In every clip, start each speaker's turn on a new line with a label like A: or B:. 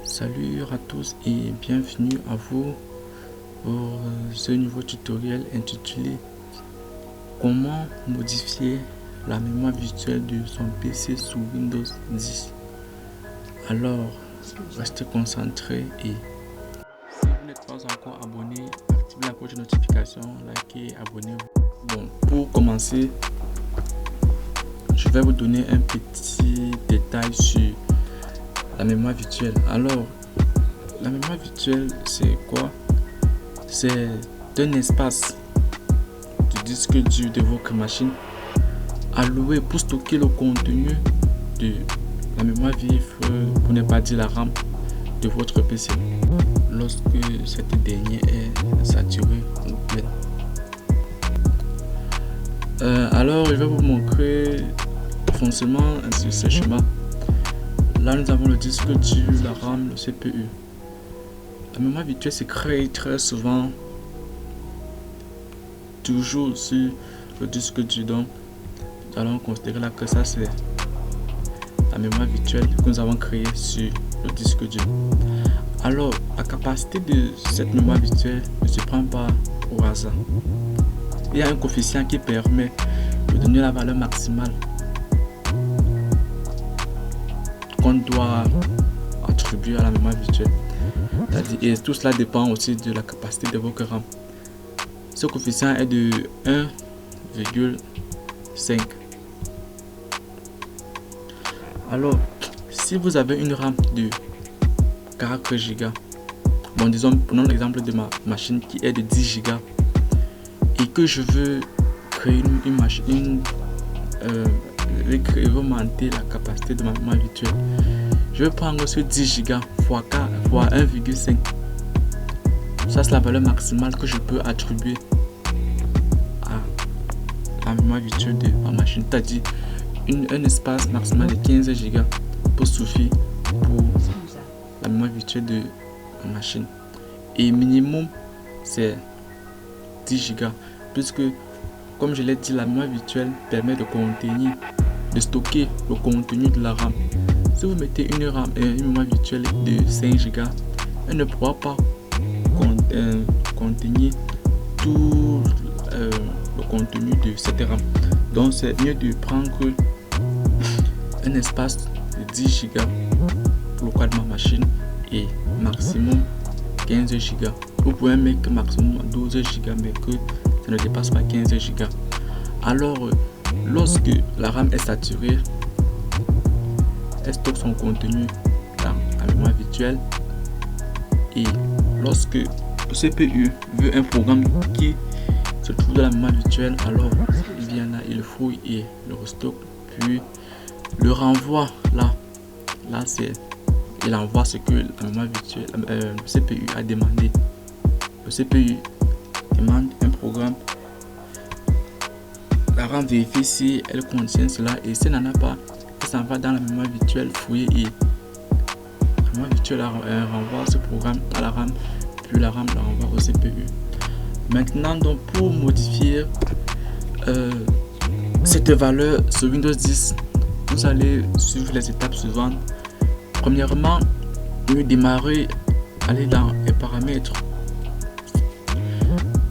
A: Salut à tous et bienvenue à vous pour ce nouveau tutoriel intitulé Comment modifier la mémoire virtuelle de son PC sous Windows 10. Alors, restez concentrés et si vous n'êtes pas encore abonné, activez la cloche de notification, likez, abonnez-vous. Bon, pour commencer, je vais vous donner un petit détail sur la mémoire virtuelle. Alors, la mémoire virtuelle, c'est quoi? C'est un espace du disque dur de votre machine alloué pour stocker le contenu de la mémoire vive, pour ne pas dire la RAM de votre PC, lorsque cette dernière est saturée ou pleine. Alors, je vais vous montrer le fonctionnement de ce schéma. Là, nous avons le disque dur, la RAM, le CPU. La mémoire virtuelle se crée très souvent toujours sur le disque dur. Donc, nous allons considérer là que ça, c'est la mémoire virtuelle que nous avons créée sur le disque dur. Alors, la capacité de cette mémoire virtuelle ne se prend pas au hasard. Il y a un coefficient qui permet de donner la valeur maximale qu'on doit attribuer à la mémoire virtuelle. Et tout cela dépend aussi de la capacité de votre RAM. Ce coefficient est de 1,5. Alors, si vous avez une RAM de 4 Go, bon, disons, prenons l'exemple de ma machine qui est de 10 Go et que je veux créer une machine, augmenter la capacité de ma mémoire virtuelle, je vais prendre ce 10 Go fois 1,5. Ça, c'est la valeur maximale que je peux attribuer à la mémoire virtuelle de ma machine. C'est-à-dire un espace maximal de 15 Go peut suffire pour la mémoire virtuelle de ma machine. Et minimum, c'est 10 Go. Puisque, comme je l'ai dit, la mémoire virtuelle permet de stocker le contenu de la RAM. Si vous mettez une mémoire virtuelle de 5 Go, elle ne pourra pas contenir tout le contenu de cette RAM. Donc c'est mieux de prendre un espace de 10 Go pour le cas de ma machine et maximum 15 Go. Vous pouvez mettre maximum 12 Go mais que ça ne dépasse pas 15 Go. Alors lorsque la RAM est saturée, elle stocke son contenu dans la mémoire virtuelle, et lorsque le CPU veut un programme qui se trouve dans la mémoire virtuelle, alors il vient là, il le fouille et le restocke, puis le renvoie là c'est il envoie ce que la mémoire virtuelle, le CPU a demandé. Le CPU demande un programme, la RAM vérifie si elle contient cela, et si elle n'en a pas, elle s'en va dans la mémoire virtuelle fouiller, et la mémoire virtuelle renvoie ce programme à la RAM, puis la RAM la renvoie au CPU. Maintenant, donc, pour modifier cette valeur sur Windows 10, vous allez suivre les étapes suivantes. Premièrement, vous démarrez, allez dans les paramètres.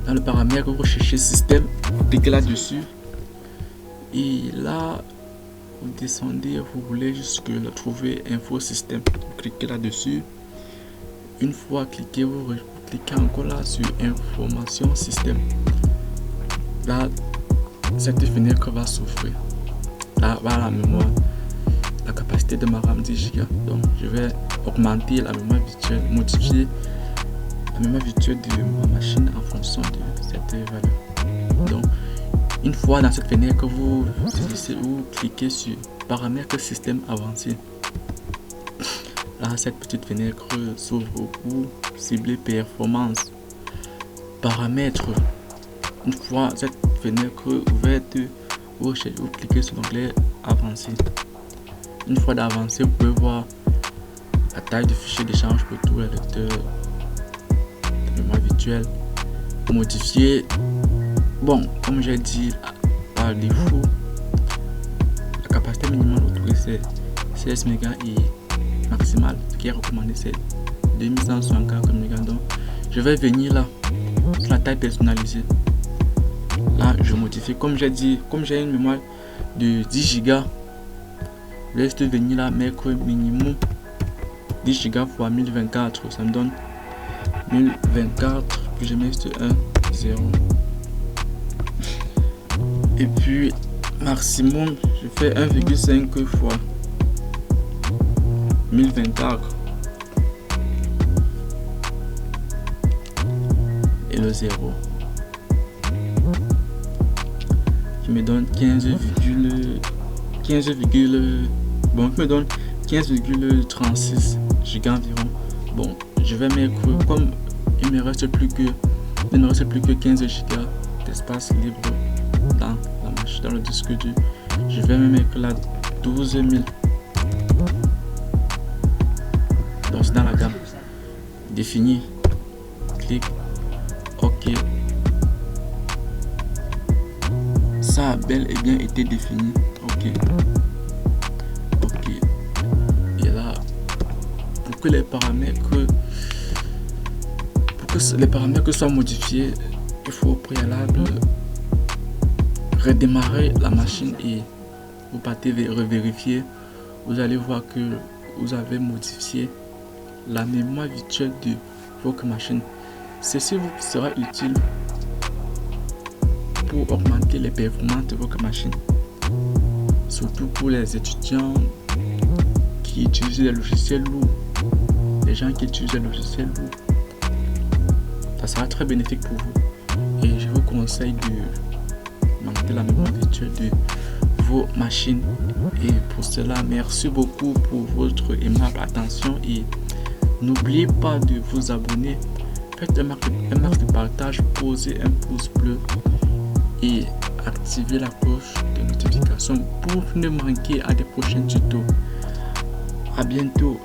A: Dans le paramètre, vous recherchez système, vous cliquez là-dessus, et là vous descendez, vous voulez jusque le trouver info système, vous cliquez là-dessus. Une fois cliqué, vous cliquez encore là sur information système. Là, cette fenêtre va s'ouvrir. Là, voilà la mémoire, la capacité de ma RAM 10 Go. Donc, je vais augmenter la mémoire virtuelle, modifier la mémoire virtuelle de ma machine en fonction de cette valeur. Donc, une fois dans cette fenêtre, vous cliquez sur paramètres système avancé. Là, cette petite fenêtre s'ouvre pour cibler performance, paramètres. Une fois cette fenêtre ouverte, vous cliquez sur l'onglet avancé. Une fois d'avancé, vous pouvez voir la taille de fichier d'échange pour tous les lecteurs de mémoire virtuelle. Pour modifier, bon, comme j'ai dit, par défaut, la capacité minimale autorisée c'est 16 MB et maximale qui est recommandée, c'est 2164 mégas. Donc je vais venir là sur la taille personnalisée. Là je modifie, comme j'ai dit, comme j'ai une mémoire de 10 Go, je vais juste venir là mettre minimum 10 Go fois 1024, ça me donne 1024, puis je mets 1 0, et puis maximum je fais 1,5 fois 1024 et le 0 qui me donne 15,36 giga environ. Bon, je vais mettre, comme il ne me reste plus que 15 giga d'espace libre dans la machine, dans le disque dur, je vais me mettre là 12 000. Donc c'est dans la gamme définie, clic OK. Ça a bel et bien été défini. OK. Et là, pour que les paramètres soient modifiés, il faut au préalable redémarrer la machine et vous partez revérifier. Vous allez voir que vous avez modifié la mémoire virtuelle de votre machine. Ceci vous sera utile pour augmenter les performances de votre machine, surtout pour les étudiants qui utilisent des logiciels lourds, les gens qui utilisent des logiciels lourds. Ça sera très bénéfique pour vous et je vous conseille de augmenter la mémoire virtuelle de vos machines. Et pour cela, merci beaucoup pour votre aimable attention et n'oubliez pas de vous abonner, faites un max de partage, posez un pouce bleu et activez la cloche de notification pour ne manquer à des prochains tutos. À bientôt.